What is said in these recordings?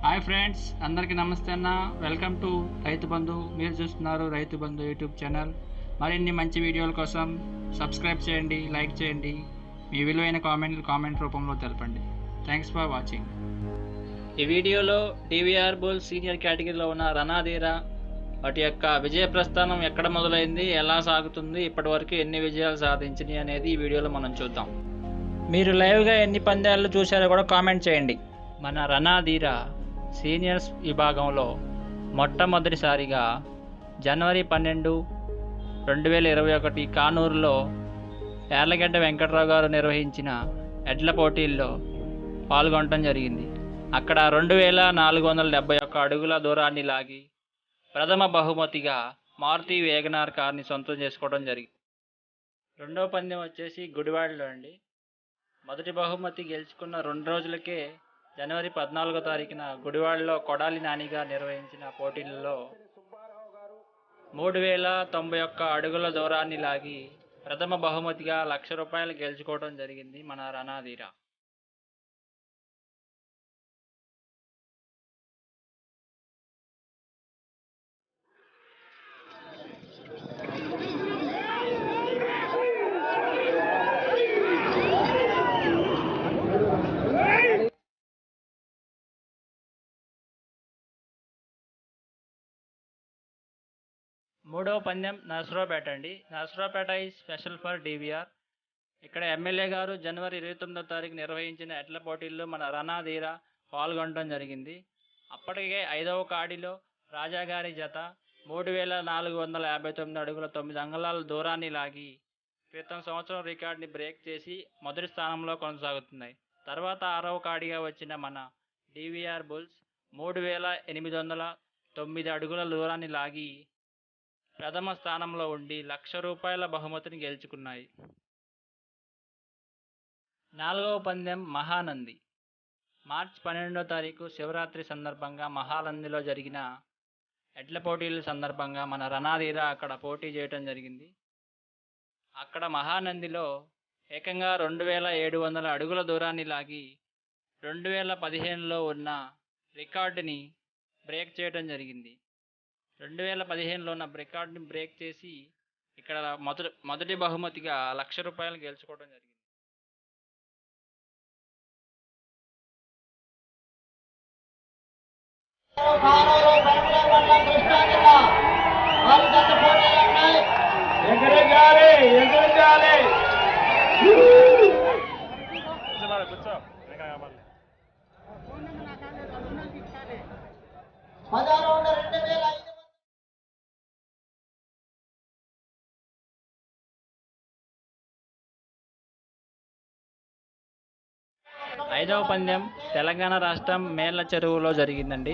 Hi friends, అందరికీ నమస్తే అన్న. Welcome to Rythu Bandhu. మీరు చూస్తున్నారు రైతు బంధు యూట్యూబ్ ఛానల్. మరిన్ని మంచి వీడియోల కోసం సబ్స్క్రైబ్ చేయండి, లైక్ చేయండి, మీ విలువైన కామెంట్ రూపంలో తెలపండి. Thanks for watching. ఈ వీడియోలో డివిఆర్ బుల్ సీనియర్ కేటగిరీలో ఉన్న రణధీర వాటి యొక్క విజయ ప్రస్థానం ఎక్కడ మొదలైంది, ఎలా సాగుతుంది, ఇప్పటివరకు ఎన్ని విజయాలు సాధించినాయి అనేది ఈ వీడియోలో మనం చూద్దాం. మీరు లైవ్గా ఎన్ని పందాలు చూశారో కూడా కామెంట్ చేయండి. మన రణధీర సీనియర్స్ విభాగంలో మొట్టమొదటిసారిగా జనవరి 12, 2021 కానూరులో యార్లగడ్డ వెంకట్రావు గారు నిర్వహించిన ఎడ్ల పోటీల్లో పాల్గొనడం జరిగింది. అక్కడ 2471 అడుగుల దూరాన్ని లాగి ప్రథమ బహుమతిగా మారుతి వేగనార్ కార్ని సొంతం చేసుకోవడం జరిగింది. రెండవ పందెం వచ్చేసి గుడివాడలో అండి. మొదటి బహుమతి గెలుచుకున్న 2 రోజులకే జనవరి 14వ తారీఖున గుడివాడలో కొడాలి నానిగా నిర్వహించిన పోటీలలో 3091 అడుగుల దూరాన్ని లాగి ప్రథమ బహుమతిగా ₹1,00,000 గెలుచుకోవడం జరిగింది మన రణధీర. మూడవ పందెం నర్సరావుపేట అండి. Narasaraopet is special for DVR. ఇక్కడ ఎమ్మెల్యే గారు జనవరి 29వ తారీఖు నిర్వహించిన ఎడ్ల పోటీల్లో మన రణధీర పాల్గొనడం జరిగింది. అప్పటికే 5వ కాడిలో రాజాగారి జత 3459 అడుగుల 9 అంగుళాల దూరాన్ని లాగి క్రితం సంవత్సరం రికార్డుని బ్రేక్ చేసి మొదటి స్థానంలో కొనసాగుతున్నాయి. తర్వాత 6వ కాడిగా వచ్చిన మన డివిఆర్ బుల్స్ 3809 అడుగుల దూరాన్ని లాగి ప్రథమ స్థానంలో ఉండి ₹1,00,000 బహుమతిని గెలుచుకున్నాయి. 4వ పందెం మహానంది. మార్చి 12వ తారీఖు శివరాత్రి సందర్భంగా మహానందిలో జరిగిన ఎడ్ల పోటీల సందర్భంగా మన రణధీర అక్కడ పోటీ చేయడం జరిగింది. అక్కడ మహానందిలో ఏకంగా 2700 అడుగుల దూరాన్ని లాగి 2015లో ఉన్న రికార్డుని బ్రేక్ చేయడం జరిగింది. 2015లో ఉన్న రికార్డుని బ్రేక్ చేసి ఇక్కడ మొదటి బహుమతిగా ₹1,00,000 గెలుచుకోవడం జరిగింది. ఐదవ పందెం తెలంగాణ రాష్ట్రం మేళ్ల చెరువులో జరిగిందండి.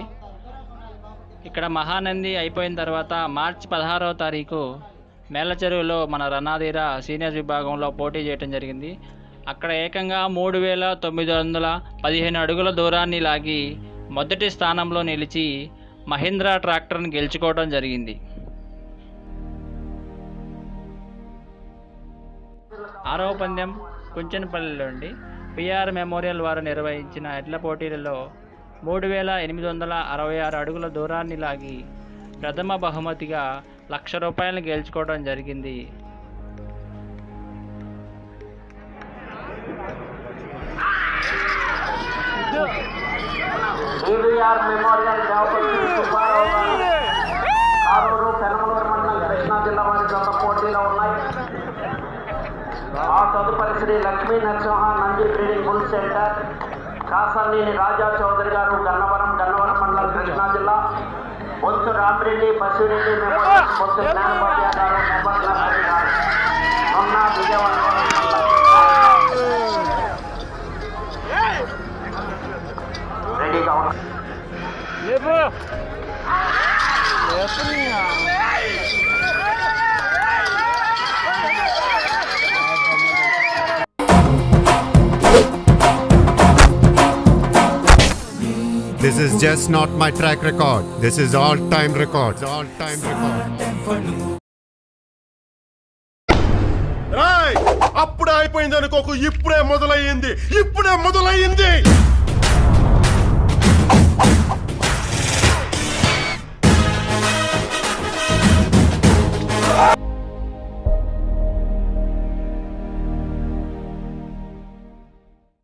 ఇక్కడ మహానంది అయిపోయిన తర్వాత మార్చి 16వ తారీఖు మేళ్ల చెరువులో మన రణధీర సీనియర్స్ విభాగంలో పోటీ చేయడం జరిగింది. అక్కడ ఏకంగా 3915 అడుగుల దూరాన్ని లాగి మొదటి స్థానంలో నిలిచి మహీంద్రా ట్రాక్టర్ని గెలుచుకోవడం జరిగింది. 6వ పందెం కుంచెనపల్లిలో అండి. పిఆర్ మెమోరియల్ వారు నిర్వహించిన ఎడ్ల పోటీలలో 3866 అడుగుల దూరాన్ని లాగి ప్రథమ బహుమతిగా ₹1,00,000 గెలుచుకోవడం జరిగింది. డివిఆర్ మెమోరియల్ కానూరు పెనమలూరు మండలం కృష్ణా జిల్లా వారి జత పోటీలో ఉన్నాయి. ఆ తదుపరి Shri Lakshmi Narasimha Nandi breeding bull centre Kasarneni Raja Chaudhary గారు గన్నవరం మండలం కృష్ణా జిల్లా. బొత్తు రామిరెడ్డి బసిరెడ్డి మెమోరియల్ బొత్తు జ్ఞానపర్య గారు నెబ్బర్లపల్లి గారు మొన్న విజయవాడ రెడీగా ఉన్నారు. This is just not my track record. This is all-time record. అప్పుడే అయిపోయింది అనుకోకు, ఇప్పుడే మొదలయ్యింది.